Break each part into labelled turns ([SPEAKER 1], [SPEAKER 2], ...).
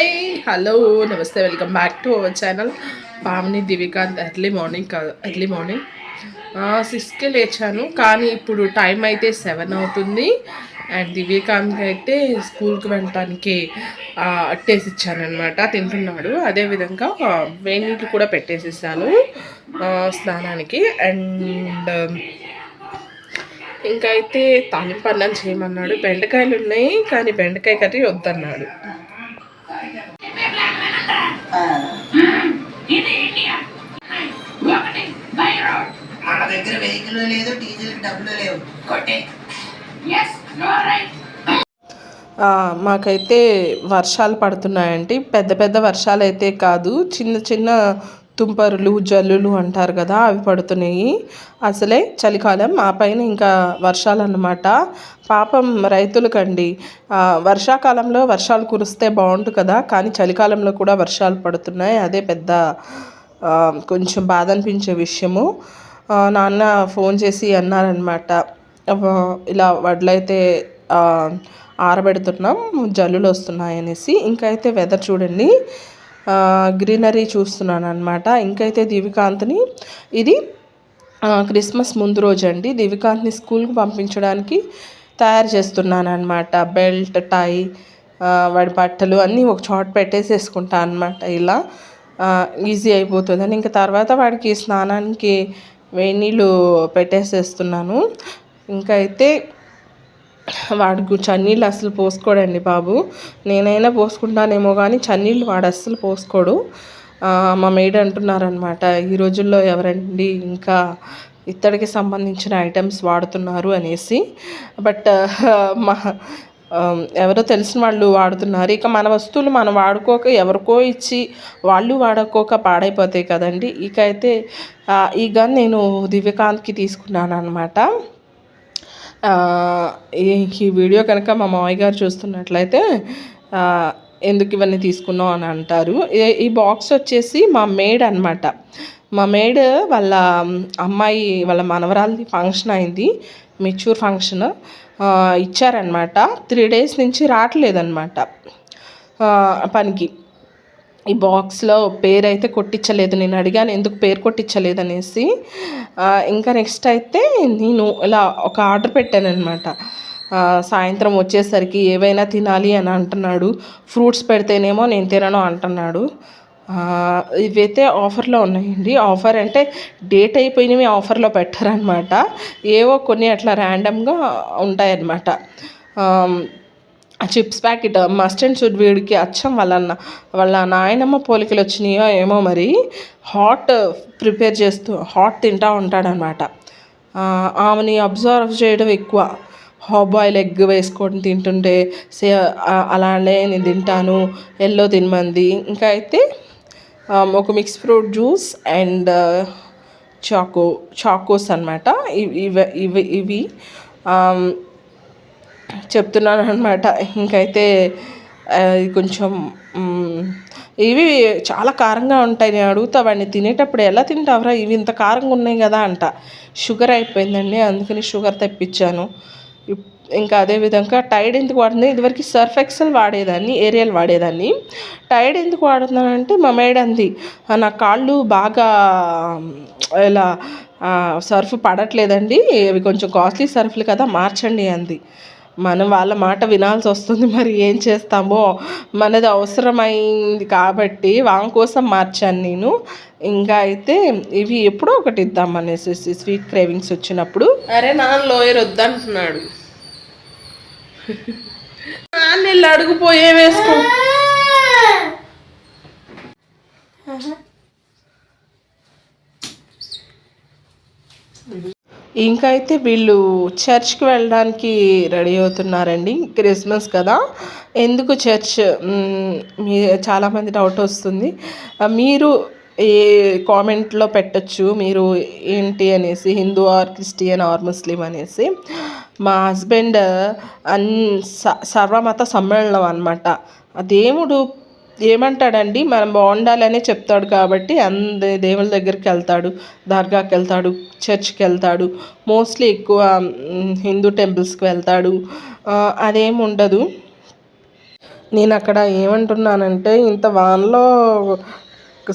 [SPEAKER 1] Hi hello నమస్తే welcome back to our channel Pavani Divikanth. Early morning 6కి లేచాను, కానీ ఇప్పుడు టైం అయితే 7 అవుతుంది. అండ్ దివికాంత్ అయితే స్కూల్కి వెళ్ళటానికి అట్టేసి ఇచ్చానమాట, తింటున్నాడు. అదేవిధంగా వేడి నీళ్ళు కూడా పెట్టేసేసాను స్నానానికి. అండ్ ఇంకా అయితే తాలింపు అన్నం చేయమన్నాడు. బెండకాయలు ఉన్నాయి, కానీ బెండకాయ కర్రీ వద్దన్నాడు. మాకైతే వర్షాలు పడుతున్నాయండి. పెద్ద పెద్ద వర్షాలు అయితే కాదు, చిన్న చిన్న తుంపరులు జల్లులు అంటారు కదా, అవి పడుతున్నాయి. అసలే చలికాలం, ఆ పైన ఇంకా వర్షాలు అన్నమాట. పాపం రైతులకండి. వర్షాకాలంలో వర్షాలు కురిస్తే బాగుంటుంది కదా, కానీ చలికాలంలో కూడా వర్షాలు పడుతున్నాయి. అదే పెద్ద కొంచెం బాధ అనిపించే విషయము. నాన్న ఫోన్ చేసి అన్నారనమాట, ఇలా వడ్లయితే ఆరబెడుతున్నాం, జల్లులు వస్తున్నాయి అనేసి. ఇంకా అయితే వెదర్ చూడండి, గ్రీనరీ చూస్తున్నాను అనమాట. ఇంకైతే దివికాంత్ని, ఇది క్రిస్మస్ ముందు రోజు అండి, దివికాంత్ని స్కూల్కి పంపించడానికి తయారు చేస్తున్నాను అనమాట. బెల్ట్, టై, వాడి బట్టలు అన్నీ ఒక చోట పెట్టేసేసుకుంటాను అనమాట. ఇలా ఈజీ అయిపోతుందని. ఇంకా తర్వాత వాడికి స్నానానికి వేడి నీళ్ళు పెట్టేసేస్తున్నాను. ఇంకా అయితే వాడికి చన్నీళ్ళు అస్సలు పోసుకోడండి బాబు. నేనైనా పోసుకుంటానేమో కానీ చన్నీళ్ళు వాడు అస్సలు పోసుకోడు. మా మేడ్ అంటున్నారనమాట, ఈ రోజుల్లో ఎవరండి ఇంకా ఇత్తడికి సంబంధించిన ఐటమ్స్ వాడుతున్నారు అనేసి. బట్ మా ఎవరో తెలిసిన వాళ్ళు వాడుతున్నారు. ఇక మన వస్తువులు మనం వాడుకోక ఎవరికో ఇచ్చి వాళ్ళు వాడుకోక పాడైపోతాయి కదండి. ఇక అయితే ఈ గన్ నేను దివ్యకాంత్కి తీసుకున్నాను అనమాట. ఈ వీడియో కనుక మా మామయ్య గారు చూస్తున్నట్లయితే ఎందుకు ఇవన్నీ తీసుకున్నావు అని అంటారు. ఈ బాక్స్ వచ్చేసి మా మేడ్ అనమాట. మా మేడ్ వాళ్ళ అమ్మాయి వాళ్ళ మనవరాలది ఫంక్షన్ అయింది, మెచ్యూర్ ఫంక్షన్ ఇచ్చారనమాట. 3 days నుంచి రావట్లేదన్నమాట పనికి. ఈ బాక్స్లో పేరు అయితే కొట్టించలేదు. నేను అడిగాను ఎందుకు పేరు కొట్టించలేదనేసి. ఇంకా నెక్స్ట్ అయితే నేను ఇలా ఒక ఆర్డర్ పెట్టాను అనమాట. సాయంత్రం వచ్చేసరికి ఏవైనా తినాలి అని అంటున్నాడు. ఫ్రూట్స్ పెడితేనేమో నేను తినను అంటున్నాడు. ఇవైతే ఆఫర్లో ఉన్నాయండి. ఆఫర్ అంటే డేట్ అయిపోయినవి ఆఫర్లో పెట్టారనమాట. ఏవో కొన్ని అట్లా ర్యాండమ్గా ఉంటాయన్నమాట. Chips packet must and should, వీడికి అచ్చం వాళ్ళ నాయనమ్మ పోలికలు వచ్చినాయో ఏమో మరి. హాట్ ప్రిపేర్ చేస్తూ హాట్ తింటూ ఉంటాడనమాట. ఆమెని అబ్జర్వ్ చేయడం ఎక్కువ. బాయిల్ ఎగ్ వేసుకొని తింటుంటే అలానే నేను తింటాను, ఎల్లో తినమంది. ఇంకా అయితే ఒక mix fruit juice and Chocos అనమాట. ఇవి చెప్తున్నాను అనమాట. ఇంకైతే కొంచెం ఇవి చాలా కారంగా ఉంటాయి. నేను అడుగుతా వాడిని, తినేటప్పుడు ఎలా తింటావురా, ఇవి ఇంత కారంగా ఉన్నాయి కదా అంట. షుగర్ అయిపోయిందండి, అందుకని షుగర్ తెప్పించాను. ఇంకా అదేవిధంగా టైడ్ ఎందుకు వాడుతుంది, ఇదివరకు సర్ఫ్ ఎక్సెల్ వాడేదాన్ని, ఏరియల్ వాడేదాన్ని. టైడ్ ఎందుకు వాడుతున్నానంటే మా మేడ్ అంది, నా కాళ్ళు బాగా ఇలా సర్ఫ్ పడట్లేదండి, అవి కొంచెం కాస్ట్లీ సర్ఫ్లు కదా, మార్చండి అంది. మనం వాళ్ళ మాట వినాల్సి వస్తుంది, మరి ఏం చేస్తామో. మనది అవసరమైంది కాబట్టి వాళ్ళ కోసం మార్చాను నేను. ఇంకా అయితే ఇవి ఎప్పుడో ఒకటి ఇద్దాం అనేసి స్వీట్ క్రేవింగ్స్ వచ్చినప్పుడు. అరే నాన్న లోయర్ వద్దంటున్నాడు. నాన్న వెళ్ళి అడుగుపోయే వేసుకో. ఇంకా అయితే వీళ్ళు చర్చ్కి వెళ్ళడానికి రెడీ అవుతున్నారండి. క్రిస్మస్ కదా, ఎందుకు చర్చ్, చాలామంది డౌట్ వస్తుంది. మీరు ఏ కామెంట్లో పెట్టచ్చు మీరు ఏంటి అనేసి, హిందూ ఆర్ క్రిస్టియన్ ఆర్ ముస్లిం అనేసి. మా హస్బెండ్ సర్వమత సమ్మేళనం అనమాట. దేవుడు ఏమంటాడండి, మనం బాగుండాలనే చెప్తాడు కాబట్టి దేవుళ్ళ దగ్గరికి వెళ్తాడు, దర్గాకి వెళ్తాడు, చర్చ్కి వెళ్తాడు. మోస్ట్లీ ఎక్కువ హిందూ టెంపుల్స్కి వెళ్తాడు. అదేమి ఉండదు. నేను అక్కడ ఏమంటున్నానంటే ఇంత వానలో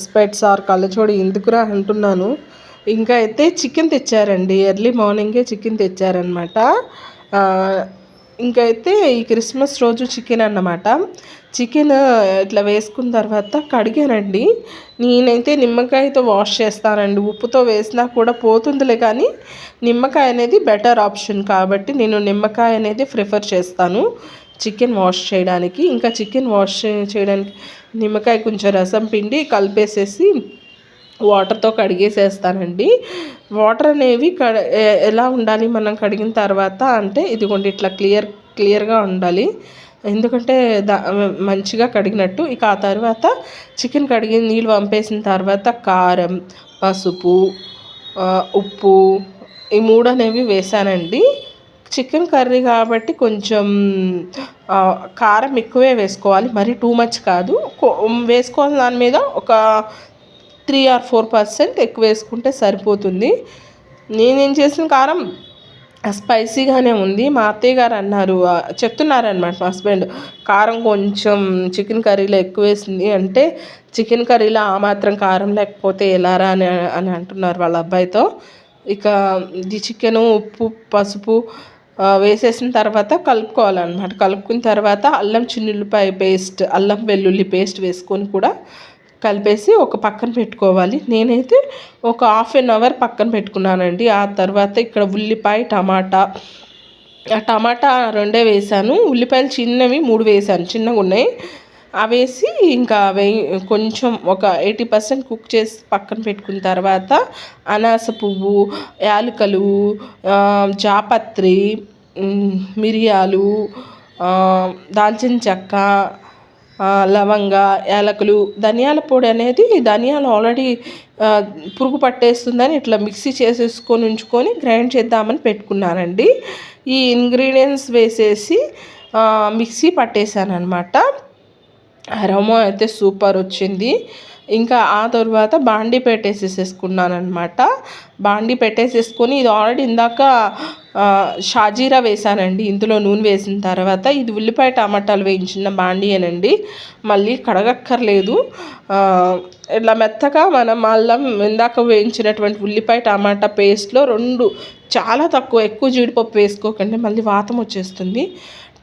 [SPEAKER 1] స్పెట్స్ ఆర్ కళ్ళజోడు ఎందుకురా అంటున్నాను. ఇంకా అయితే చికెన్ తెచ్చారండి, ఎర్లీ మార్నింగే చికెన్ తెచ్చారనమాట. ఇంకైతే ఈ క్రిస్మస్ రోజు చికెన్ అన్నమాట. చికెన్ ఇట్లా వేసుకున్న తర్వాత కడిగానండి. నేనైతే నిమ్మకాయతో వాష్ చేస్తానండి, ఉప్పుతో వేసినా కూడా పోతుందిలే, కానీ నిమ్మకాయ అనేది బెటర్ ఆప్షన్ కాబట్టి నేను నిమ్మకాయ అనేది ప్రిఫర్ చేస్తాను చికెన్ వాష్ చేయడానికి. ఇంకా చికెన్ వాష్ చేయడానికి నిమ్మకాయ కొంచెం రసం పిండి కలిపేసేసి వాటర్తో కడిగేసేస్తానండి. వాటర్ అనేవి ఎలా ఉండాలి మనం కడిగిన తర్వాత అంటే ఇదిగోండి ఇట్లా క్లియర్గా ఉండాలి, ఎందుకంటే మంచిగా కడిగినట్టు. ఇక ఆ తర్వాత చికెన్ కడిగి నీళ్ళు పంపేసిన తర్వాత కారం, పసుపు, ఉప్పు ఈ మూడు అనేవి వేసానండి. చికెన్ కర్రీ కాబట్టి కొంచెం కారం ఎక్కువే వేసుకోవాలి, మరీ టూ మచ్ కాదు. వేసుకోవాలి దాని మీద ఒక 3 or 4% ఎక్కువ వేసుకుంటే సరిపోతుంది. నేనేం చేసిన కారం స్పైసీగానే ఉంది. మా అత్తయ్య గారు అన్నారు, చెప్తున్నారనమాట మా హస్బెండ్, కారం కొంచెం చికెన్ కర్రీలో ఎక్కువ వేసింది అంటే, చికెన్ కర్రీలో ఆ మాత్రం కారం లేకపోతే ఎలారా అని అంటున్నారు వాళ్ళ అబ్బాయితో. ఇక ఇది చికెను ఉప్పు పసుపు వేసేసిన తర్వాత కలుపుకోవాలన్నమాట. కలుపుకున్న తర్వాత అల్లం చిన్నుల్లిపాయ పేస్ట్, అల్లం వెల్లుల్లి పేస్ట్ వేసుకొని కూడా కలిపేసి ఒక పక్కన పెట్టుకోవాలి. నేనైతే ఒక 1/2 hour పక్కన పెట్టుకున్నానండి. ఆ తర్వాత ఇక్కడ ఉల్లిపాయ టమాటా రెండే వేసాను, ఉల్లిపాయలు చిన్నవి 3 వేసాను, చిన్నగా ఉన్నాయి. అవేసి ఇంకా కొంచెం ఒక 80% కుక్ చేసి పక్కన పెట్టుకున్న తర్వాత అనాస పువ్వు, యాలకులు, జాపత్రి, మిరియాలు, దాల్చిన చెక్క, లవంగ, యాలకులు, ధనియాల పొడి అనేది ధనియాలు ఆల్రెడీ పురుగు పట్టేస్తుందని ఇట్లా మిక్సీ చేసేసుకొని ఉంచుకొని గ్రైండ్ చేద్దామని పెట్టుకున్నానండి. ఈ ఇంగ్రీడియంట్స్ వేసేసి మిక్సీ పట్టేశాను అనమాట. అరోమా అయితే సూపర్ వచ్చింది. ఇంకా ఆ తర్వాత బాండీ పెట్టేసేసుకున్నాను అనమాట. బాండీ పెట్టేసేసుకొని ఇది ఆల్రెడీ ఇందాక షాజీరా వేసానండి. ఇందులో నూనె వేసిన తర్వాత ఇది ఉల్లిపాయ టమాటాలు వేయించిన బాండీయేనండి, మళ్ళీ కడగక్కర్లేదు. ఇట్లా మెత్తగా మనం అల్లం ఇందాక వేయించినటువంటి ఉల్లిపాయ టమాటా పేస్ట్లో 2 చాలా తక్కువ, ఎక్కువ జీడిపప్పు వేసుకోకండి, మళ్ళీ వాతం వచ్చేస్తుంది.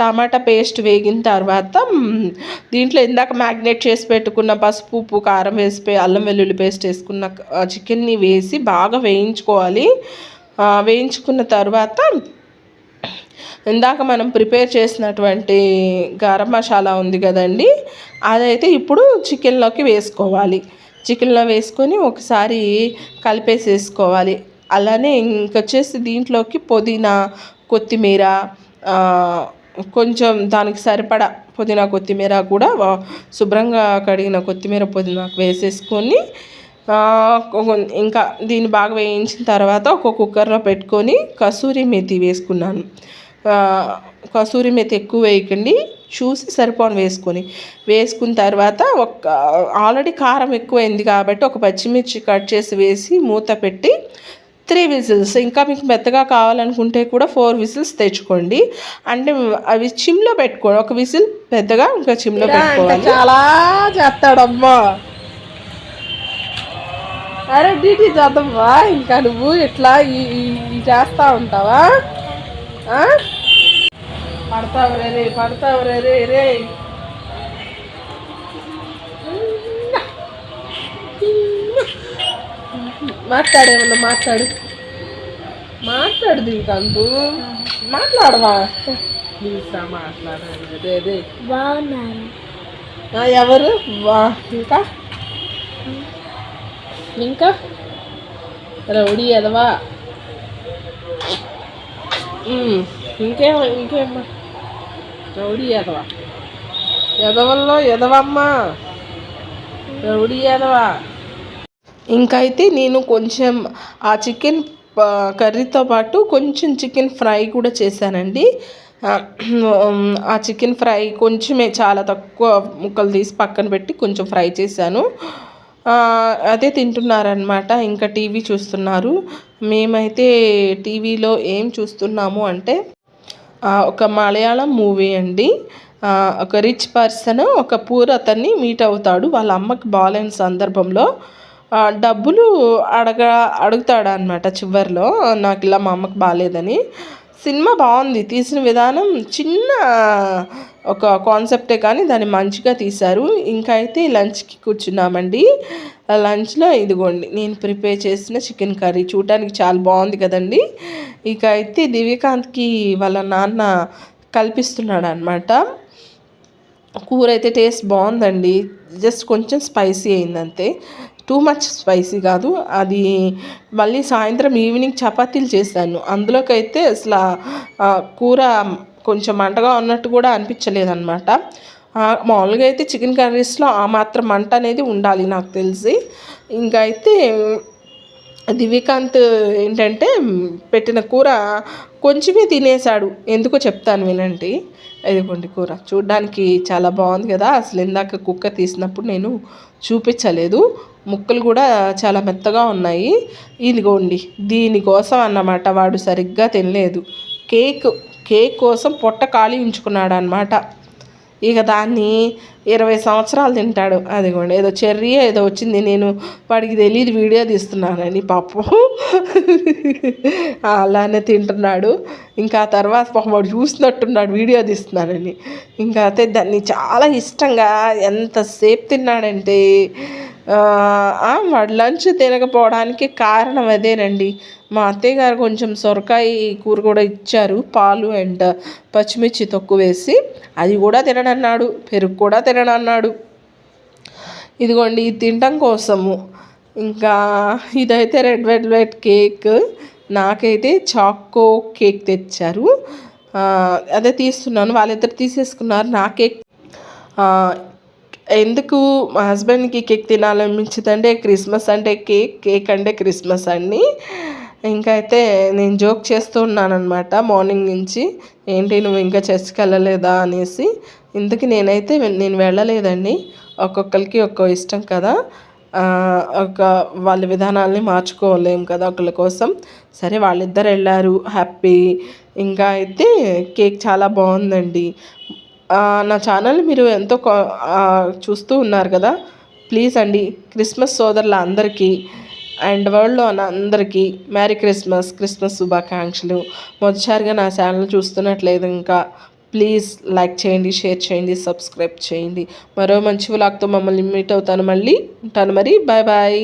[SPEAKER 1] టమాటా పేస్ట్ వేగిన తర్వాత దీంట్లో ఇందాక మ్యాగ్నేట్ చేసి పెట్టుకున్న పసుపు ఉప్పు కారం వేసి అల్లం వెల్లుల్లి పేస్ట్ వేసుకున్న చికెన్ని వేసి బాగా వేయించుకోవాలి. వేయించుకున్న తర్వాత ఇందాక మనం ప్రిపేర్ చేసినటువంటి గరం మసాలా ఉంది కదండి, అదైతే ఇప్పుడు చికెన్లోకి వేసుకోవాలి. చికెన్లో వేసుకొని ఒకసారి కలిపేసేసుకోవాలి. అలానే ఇంకొచ్చేసి దీంట్లోకి పుదీనా కొత్తిమీర, కొంచెం దానికి సరిపడా పుదీనా కొత్తిమీర కూడా శుభ్రంగా కడిగిన కొత్తిమీర పుదీనా వేసేసుకొని ఇంకా దీన్ని బాగా వేయించిన తర్వాత ఒక కుక్కర్లో పెట్టుకొని కసూరి మేతి వేసుకున్నాను. కసూరి మేతి ఎక్కువ వేయకండి, చూసి సరిపోని వేసుకున్న తర్వాత ఆల్రెడీ కారం ఎక్కువైంది కాబట్టి ఒక పచ్చిమిర్చి కట్ చేసి వేసి మూత పెట్టి 3 whistles, ఇంకా మీకు మెత్తగా కావాలనుకుంటే కూడా 4 whistles తెచ్చుకోండి. అంటే అవి చిమ్లో పెట్టుకోండి, ఒక విజిల్ పెద్దగా ఇంకా చిమ్లో పెట్టుకోవాలి. చాలా చేస్తాడమ్మా, అరే డ్యూటీ చేద్దామా, ఇంకా నువ్వు ఇట్లా ఈ చేస్తూ ఉంటావా? పడతావు రే మాట్లాడేమన్నా మాట్లాడు దీనికంటూ మాట్లాడవా ప్లీజ్ మాట్లాడే ఎవరు ఇంకా రౌడీ ఎదవా ఇంకేమ్మా రౌడీ ఎదవల్లో ఎదవమ్మా రౌడీ ఎదవా. ఇంకైతే నేను కొంచెం ఆ చికెన్ కర్రీతో పాటు కొంచెం చికెన్ ఫ్రై కూడా చేశానండి. ఆ చికెన్ ఫ్రై కొంచెమే, చాలా తక్కువ ముక్కలు తీసి పక్కన పెట్టి కొంచెం ఫ్రై చేశాను. అదే తింటున్నారనమాట. ఇంకా టీవీ చూస్తున్నారు. మేమైతే టీవీలో ఏం చూస్తున్నాము అంటే ఒక మలయాళం మూవీ అండి. ఒక రిచ్ పర్సన్ ఒక పూర్ అతన్ని మీట్ అవుతాడు వాళ్ళ అమ్మకి బాగాలేని సందర్భంలో. డబ్బులు అడుగుతాడు అనమాట చివరిలో, నాకు ఇలా మా అమ్మకి బాగాలేదని. సినిమా బాగుంది, తీసిన విధానం చిన్న ఒక కాన్సెప్టే కానీ దాన్ని మంచిగా తీశారు. ఇంకా అయితే లంచ్కి కూర్చున్నామండి. లంచ్లో ఇదిగోండి నేను ప్రిపేర్ చేసిన చికెన్ కర్రీ, చూడటానికి చాలా బాగుంది కదండి. ఇక అయితే దివ్యకాంత్కి వాళ్ళ నాన్న కల్పిస్తున్నాడు అనమాట. కూర అయితే టేస్ట్ బాగుందండి, జస్ట్ కొంచెం స్పైసీ అయిందంతే, టూ మచ్ స్పైసీ కాదు అది. మళ్ళీ సాయంత్రం ఈవినింగ్ చపాతీలు చేశాను, అందులోకైతే అసలు కూర కొంచెం మంటగా ఉన్నట్టు కూడా అనిపించలేదన్నమాట. మామూలుగా అయితే చికెన్ కర్రీస్లో ఆ మాత్రం మంట అనేది ఉండాలి నాకు తెలిసి. ఇంకా అయితే దివ్యకాంత్ ఏంటంటే పెట్టిన కూర కొంచెమే తినేశాడు, ఎందుకో చెప్తాను వినండి. ఇదిగోండి కూర చూడ్డానికి చాలా బాగుంది కదా, అసలు ఇందాక కుక్క తీసినప్పుడు నేను చూపించలేదు, ముక్కలు కూడా చాలా మెత్తగా ఉన్నాయి. ఇదిగోండి దీనికోసం అన్నమాట వాడు సరిగ్గా తినలేదు, కేక్ కోసం పొట్ట ఖాళీ ఉంచుకున్నాడు అనమాట. ఇక దాన్ని 20 సంవత్సరాలు తింటాడు. అదిగోండి ఏదో చెర్రీ ఏదో వచ్చింది, నేను వాడికి తెలియదు వీడియో తీస్తున్నానని పాపం అలానే తింటున్నాడు. ఇంకా ఆ తర్వాత పాపం వాడు చూసినట్టున్నాడు వీడియో తీస్తున్నానని. ఇంకా అయితే దాన్ని చాలా ఇష్టంగా ఎంతసేపు తిన్నాడంటే వాడు లంచ్ తినకపోవడానికి కారణం అదేనండి. మా అత్తయ్య గారు కొంచెం సొరకాయ కూర కూడా ఇచ్చారు, పాలు అండ్ పచ్చిమిర్చి తక్కువ వేసి, అది కూడా తినడన్నాడు, పెరుగు కూడా తినడన్నాడు. ఇదిగోండి ఇది తినడం కోసము. ఇంకా ఇదైతే రెడ్ వెల్వెట్ కేక్, నాకైతే చాకో కేక్ తెచ్చారు, అదే తీస్తున్నాను. వాళ్ళిద్దరు తీసేసుకున్నారు. నా కేక్ ఎందుకు మా హస్బెండ్కి కేక్ తినాలనిపించిందంటే క్రిస్మస్ అంటే కేక్ అంటే క్రిస్మస్ అండి. ఇంకా అయితే నేను జోక్ చేస్తూ ఉన్నాను అనమాట మార్నింగ్ నుంచి, ఏంటి నువ్వు ఇంకా చర్చ్కి వెళ్ళలేదా అనేసి. ఇందుకు నేను వెళ్ళలేదండి, ఒక్కొక్కరికి ఒక్కో ఇష్టం కదా, వాళ్ళ విధానాలని మార్చుకోలేము కదా ఒకళ్ళ కోసం. సరే వాళ్ళిద్దరు వెళ్ళారు, హ్యాపీ. ఇంకా అయితే కేక్ చాలా బాగుందండి. నా ఛానల్ మీరు ఎంతో చూస్తూ ఉన్నారు కదా, ప్లీజ్ అండి క్రిస్మస్ సోదరుల అందరికీ అండ్ వరల్డ్లో ఉన్న అందరికీ మ్యారీ క్రిస్మస్ శుభాకాంక్షలు. మొదటిసారిగా నా ఛానల్ చూస్తున్నట్లేదు ఇంకా ప్లీజ్ లైక్ చేయండి, షేర్ చేయండి, సబ్స్క్రైబ్ చేయండి. మరో మంచి వ్లాగ్తో మమ్మల్ని మీట్ అవుతాను, మళ్ళీ ఉంటాను మరి, బాయ్ బాయ్.